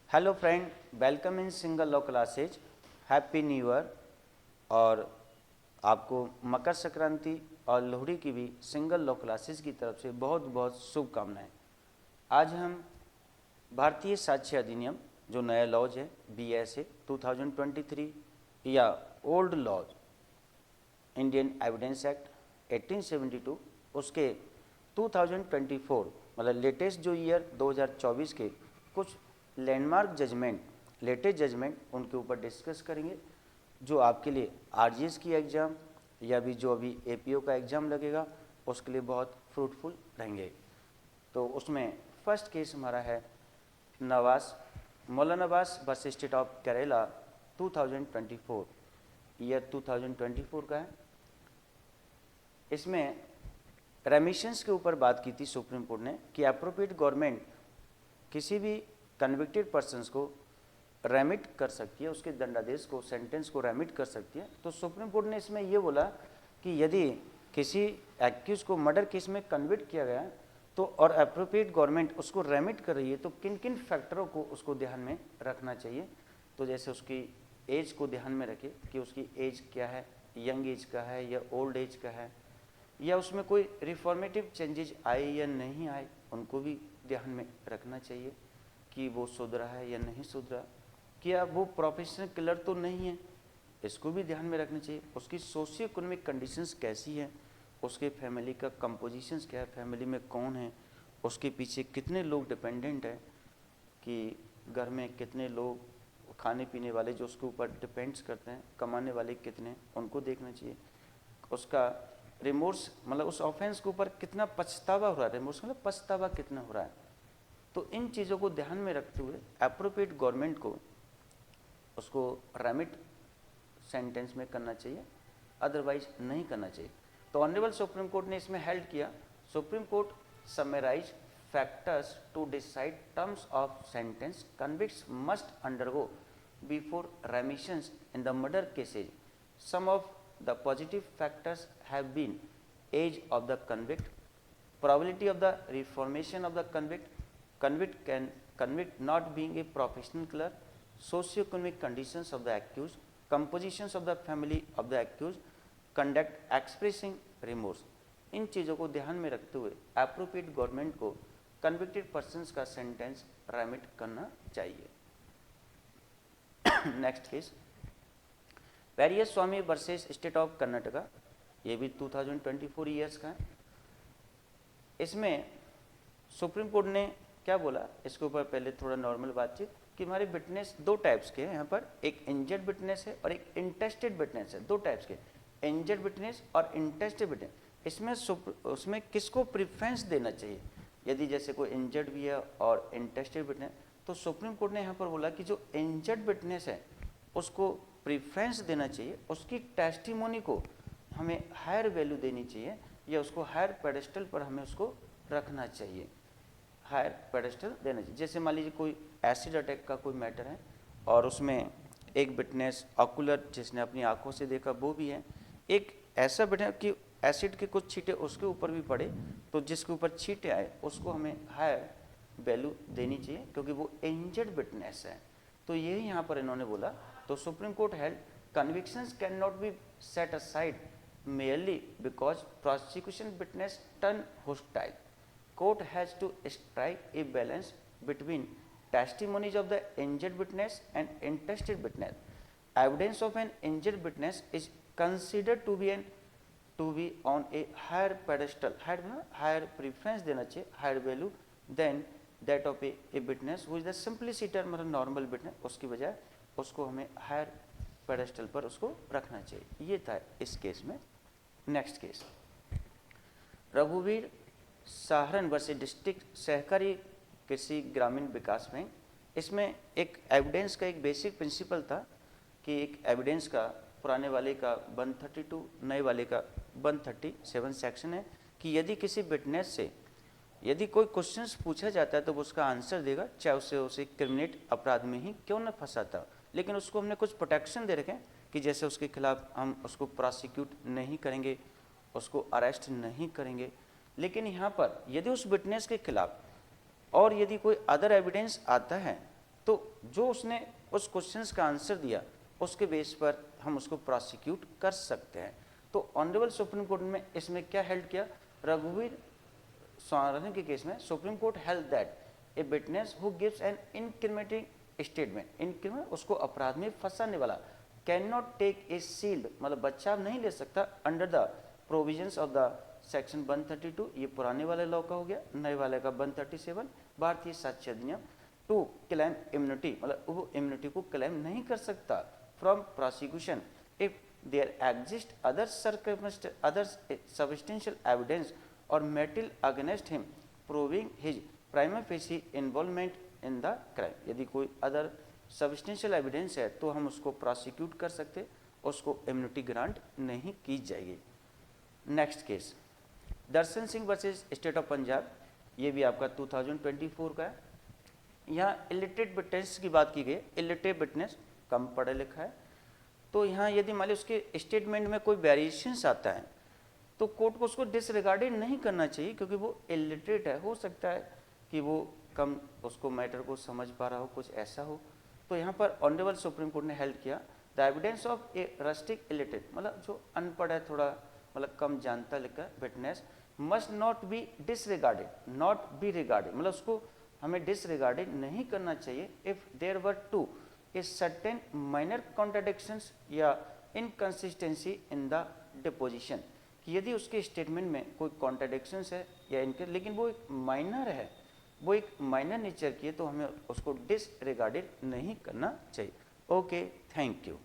Hello friend, welcome in single law classes. Happy new year. और आपको मकर संक्रांति और लोहड़ी की भी सिंगल लॉ क्लासेज की तरफ से बहुत बहुत शुभकामनाएं। आज हम भारतीय साक्ष्य अधिनियम जो नया लॉज है BSA 2023 या old laws Indian evidence act 1872 उसके 2024 मतलब लेटेस्ट जो ईयर 2024 के कुछ लैंडमार्क जजमेंट, लेटेस्ट जजमेंट उनके ऊपर डिस्कस करेंगे जो आपके लिए RGS की एग्ज़ाम या भी जो अभी APO का एग्ज़ाम लगेगा उसके लिए बहुत फ्रूटफुल रहेंगे। तो उसमें फर्स्ट केस हमारा है Nawas Maulana Nawas versus state of Kerala 2024, year 2024 का है। इसमें रेमिशंस के ऊपर बात की थी सुप्रीम कोर्ट ने कि अप्रोप्रिएट गवर्नमेंट किसी भी कन्विक्टेड पर्सन्स को रेमिट कर सकती है, उसके दंडादेश को, सेंटेंस को रेमिट कर सकती है। तो सुप्रीम कोर्ट ने इसमें ये बोला कि यदि किसी एक्यूज को मर्डर केस में कन्विक्ट किया गया तो और अप्रोप्रिएट गवर्नमेंट उसको रेमिट कर रही है तो किन किन फैक्टरों को उसको ध्यान में रखना चाहिए। तो जैसे उसकी एज को ध्यान में रखे कि उसकी एज क्या है, यंग एज का है या ओल्ड एज का है, या उसमें कोई रिफॉर्मेटिव चेंजेज आए या नहीं आए, उनको भी ध्यान में रखना चाहिए कि वो सुधरा है या नहीं सुधरा, क्या वो प्रोफेशनल किलर तो नहीं है, इसको भी ध्यान में रखना चाहिए। उसकी सोशियो इकोनॉमिक कंडीशंस कैसी है, उसके फैमिली का कंपोजिशंस क्या है, फैमिली में कौन है, उसके पीछे कितने लोग डिपेंडेंट हैं, कि घर में कितने लोग खाने पीने वाले जो उसके ऊपर डिपेंड्स करते हैं, कमाने वाले कितने, उनको देखना चाहिए। उसका रिमोर्स मतलब उस ऑफेंस के ऊपर कितना पछतावा हो रहा है, रिमोर्स मतलब पछतावा कितना हो रहा है। तो इन चीज़ों को ध्यान में रखते हुए एप्रोप्रिएट गवर्नमेंट को उसको रेमिट सेंटेंस में करना चाहिए, अदरवाइज नहीं करना चाहिए। तो ऑनरेबल सुप्रीम कोर्ट ने इसमें हेल्ड किया, supreme court summarise factors to decide terms of sentence convicts must undergo before remissions in the murder cases. Some of the positive factors have been age of the convict, probability of the reformation of the convict not being a professional killer, socio-economic conditions of the accused, compositions of the family of the accused, conduct expressing remorse। इन चीज़ों को ध्यान में रखते हुए appropriate government को convicted persons का sentence remit करना चाहिए। Next case Periyar Swami versus state of Karnataka, ये भी 2024 ईयर्स का है। इसमें सुप्रीम कोर्ट ने क्या बोला, इसके ऊपर पहले थोड़ा नॉर्मल बातचीत कि हमारे विटनेस दो टाइप्स के हैं यहाँ पर, एक इंजर्ड विटनेस है और एक इंटेस्टेड विटनेस है। दो टाइप्स के, इंजर्ड विटनेस और इंटेस्टेड विटनेस। इसमें उसमें किसको प्रिफरेंस देना चाहिए, यदि जैसे कोई इंजर्ड भी है और इंटेस्टेड विटनेस, तो सुप्रीम कोर्ट ने यहाँ पर बोला कि जो इंजर्ड विटनेस है उसको प्रिफरेंस देना चाहिए, उसकी टेस्टिमोनी को हमें हायर वैल्यू देनी चाहिए या उसको हायर पेडेस्टल पर हमें उसको रखना चाहिए, हायर पेडेस्टल देना चाहिए। जैसे मान लीजिए कोई एसिड अटैक का कोई मैटर है और उसमें एक विटनेस ऑकुलर जिसने अपनी आंखों से देखा वो भी है, एक ऐसा विटनेस कि एसिड के कुछ छींटे उसके ऊपर भी पड़े तो जिसके ऊपर छींटे आए उसको हमें हायर वैल्यू देनी चाहिए क्योंकि वो इंजर्ड विटनेस है। तो यही यहाँ पर इन्होंने बोला। तो supreme court held convictions can not be set aside merely because prosecution witness turn hostile. Court has to strike a balance between testimonies of the injured witness and interested witness. Evidence of an injured witness is considered to be on a higher pedestal, higher preference देना चाहिए, higher value than that of a witness who is the simpliciter मतलब normal witness, उसकी बजाय उसको हमें higher pedestal पर उसको रखना चाहिए। ये था इस केस में। नेक्स्ट केस रघुवीर साहरन वर्सेस डिस्ट्रिक्ट सहकारी कृषि ग्रामीण विकास बैंक। इसमें एक एविडेंस का एक बेसिक प्रिंसिपल था कि एक एविडेंस का पुराने वाले का 132, नए वाले का 137 सेक्शन है कि यदि किसी विटनेस से यदि कोई क्वेश्चंस पूछा जाता है तो वो उसका आंसर देगा, चाहे उसे क्रिमिनेट अपराध में ही क्यों न फंसाता, लेकिन उसको हमने कुछ प्रोटेक्शन दे रखे कि जैसे उसके खिलाफ हम उसको प्रोसिक्यूट नहीं करेंगे, उसको अरेस्ट नहीं करेंगे। लेकिन यहाँ पर यदि उस विटनेस के खिलाफ और यदि कोई अदर एविडेंस आता है तो जो उसने उस क्वेश्चंस का आंसर दिया उसके बेस पर हम उसको प्रोसिक्यूट कर सकते हैं। तो ऑनरेबल सुप्रीम कोर्ट में इसमें क्या हेल्ड किया, रघुवीर स्वामी के केस में supreme court held that a witness who gives an incriminating statement, incriminate उसको अपराध में फंसाने वाला, can not take a shield मतलब बचाव नहीं ले सकता under the provisions of the section 132, ये पुराने वाले लॉ का हो गया, नए वाले का 137 भारतीय साक्ष्य अधिनियम, टू क्लेम इम्यूनिटी मतलब वो इम्यूनिटी को क्लेम नहीं कर सकता from prosecution if there exist other substantial evidence और metal against him proving his prima facie involvement in the crime. यदि कोई अदर सब्सटेंशियल एविडेंस है तो हम उसको प्रोसिक्यूट कर सकते, उसको इम्यूनिटी ग्रांट नहीं की जाएगी। Next case Darshan Singh versus state of Punjab, ये भी आपका 2024 का है। यहाँ इलिटरेट विटनेस की बात की गई, इलिटरेट विटनेस कम पढ़ा लिखा है, तो यहाँ यदि मान ली उसके स्टेटमेंट में कोई वेरिएशंस आता है तो कोर्ट को उसको डिसरिगार्डेड नहीं करना चाहिए, क्योंकि वो इलिटरेट है, हो सकता है कि वो कम उसको मैटर को समझ पा रहा हो, कुछ ऐसा हो। तो यहाँ पर ऑनरेबल सुप्रीम कोर्ट ने हेल्ड किया the evidence of a rustic illiterate मतलब जो अनपढ़ है, थोड़ा मतलब कम जानता लिखा witness, must not be disregarded, not be regarded मतलब उसको हमें डिसरिगार्डेड नहीं करना चाहिए if there were to a certain minor contradictions या इनकंसिस्टेंसी इन द डिपोजिशन, कि यदि उसके स्टेटमेंट में कोई कॉन्ट्राडिक्शंस है या इनके, लेकिन वो एक माइनर है, वो एक माइनर नेचर की है, तो हमें उसको डिसरिगार्डेड नहीं करना चाहिए। Okay, thank you.